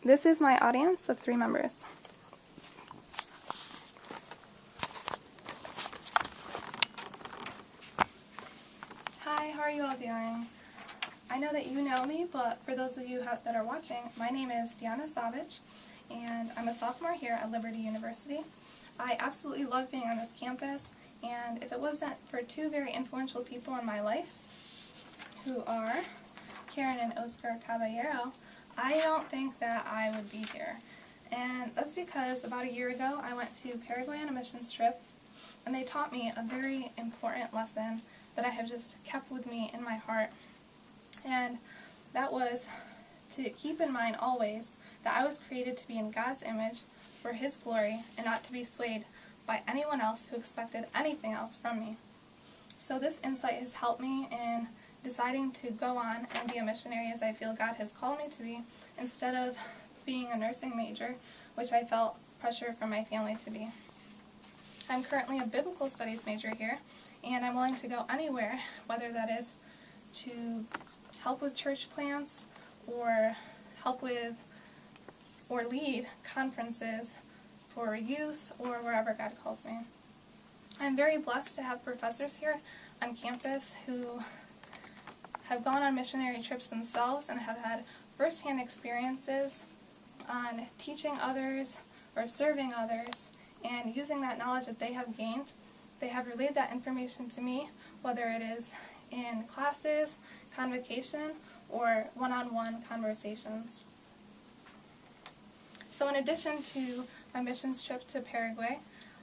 This is my audience of 3 members. Hi, how are you all doing? I know that you know me, but for those of you that are watching, my name is Savich, and I'm a sophomore here at Liberty University. I absolutely love being on this campus, and if it wasn't for 2 very influential people in my life, who are Karen and Oscar Caballero, I don't think that I would be here. And that's because about a year ago I went to Paraguay on a missions trip, and they taught me a very important lesson that I have just kept with me in my heart. And that was to keep in mind always that I was created to be in God's image for His glory and not to be swayed by anyone else who expected anything else from me. So this insight has helped me in deciding to go on and be a missionary as I feel God has called me to be, instead of being a nursing major, which I felt pressure from my family to be. I'm currently a biblical studies major here, and I'm willing to go anywhere, whether that is to help with church plants, or help with or lead conferences for youth, or wherever God calls me. I'm very blessed to have professors here on campus who have gone on missionary trips themselves and have had first-hand experiences on teaching others or serving others, and using that knowledge that they have gained, they have relayed that information to me, whether it is in classes, convocation, or one-on-one conversations. So in addition to my missions trip to Paraguay,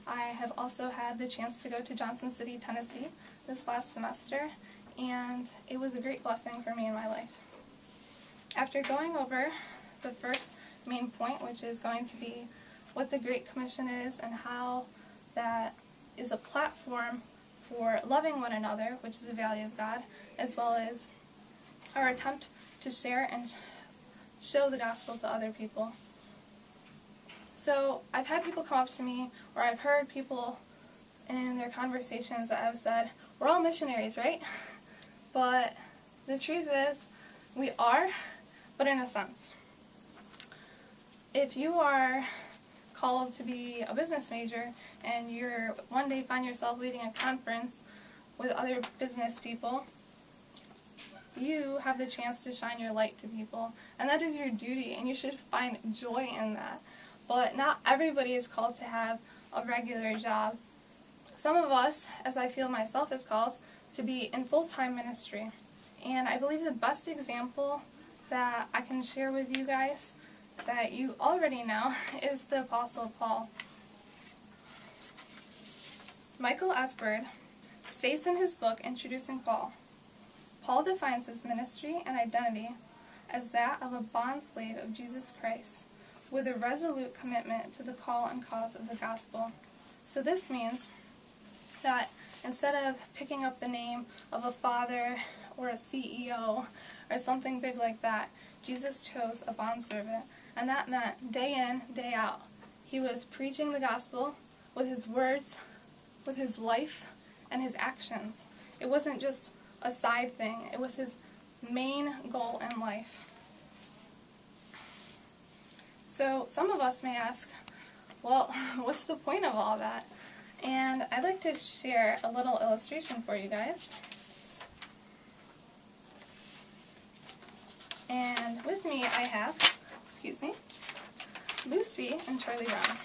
I have also had the chance to go to Johnson City, Tennessee this last semester, and it was a great blessing for me in my life. After going over the first main point, which is going to be what the Great Commission is and how that is a platform for loving one another, which is a value of God, as well as our attempt to share and show the gospel to other people. So I've had people come up to me, or I've heard people in their conversations that have said, we're all missionaries, right? But the truth is, we are, but in a sense. If you are called to be a business major and you're one day find yourself leading a conference with other business people, you have the chance to shine your light to people, and that is your duty, and you should find joy in that. But not everybody is called to have a regular job. Some of us, as I feel myself, is called to be in full-time ministry. And I believe the best example that I can share with you guys that you already know is the Apostle Paul. Michael F. Bird states in his book introducing Paul, Paul defines his ministry and identity as that of a bondslave of Jesus Christ, with a resolute commitment to the call and cause of the gospel. So this means that instead of picking up the name of a father or a CEO or something big like that, Jesus chose a bondservant, and that meant day in, day out. He was preaching the gospel with his words, with his life, and his actions. It wasn't just a side thing, it was his main goal in life. So some of us may ask, well, what's the point of all that? And I'd like to share a little illustration for you guys. And with me I have, Lucy and Charlie Brown.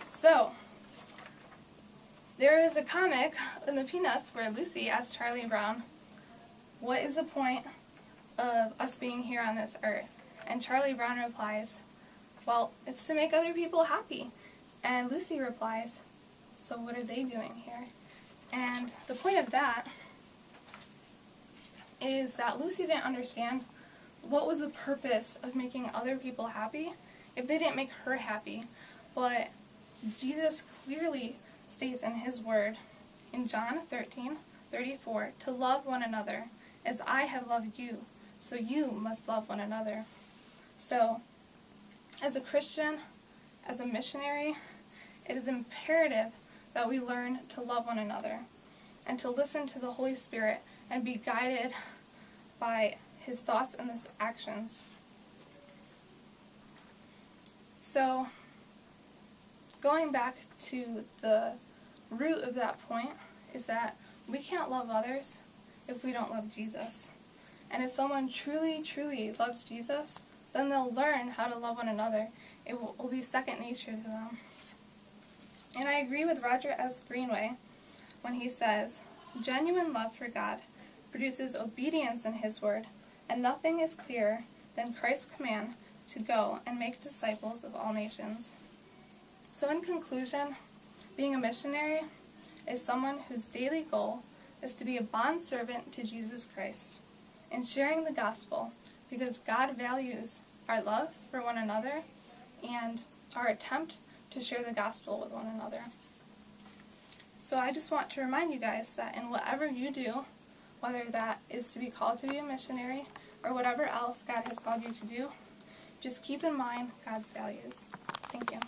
So, there is a comic in the Peanuts where Lucy asks Charlie Brown, what is the point of us being here on this earth? And Charlie Brown replies, well, it's to make other people happy. And Lucy replies, so what are they doing here? And the point of that is that Lucy didn't understand what was the purpose of making other people happy if they didn't make her happy. But Jesus clearly states in his word in John 13:34 to love one another as I have loved you, so you must love one another. So, as a Christian, as a missionary, it is imperative that we learn to love one another and to listen to the Holy Spirit and be guided by his thoughts and his actions. So, going back to the root of that point is that we can't love others if we don't love Jesus. And if someone truly, truly loves Jesus, then they'll learn how to love one another. It will be second nature to them. And I agree with Roger S. Greenway when he says, "Genuine love for God produces obedience in His word, and nothing is clearer than Christ's command to go and make disciples of all nations." So in conclusion, being a missionary is someone whose daily goal is to be a bondservant to Jesus Christ and sharing the gospel because God values our love for one another and our attempt to share the gospel with one another. So I just want to remind you guys that in whatever you do, whether that is to be called to be a missionary or whatever else God has called you to do, just keep in mind God's values. Thank you.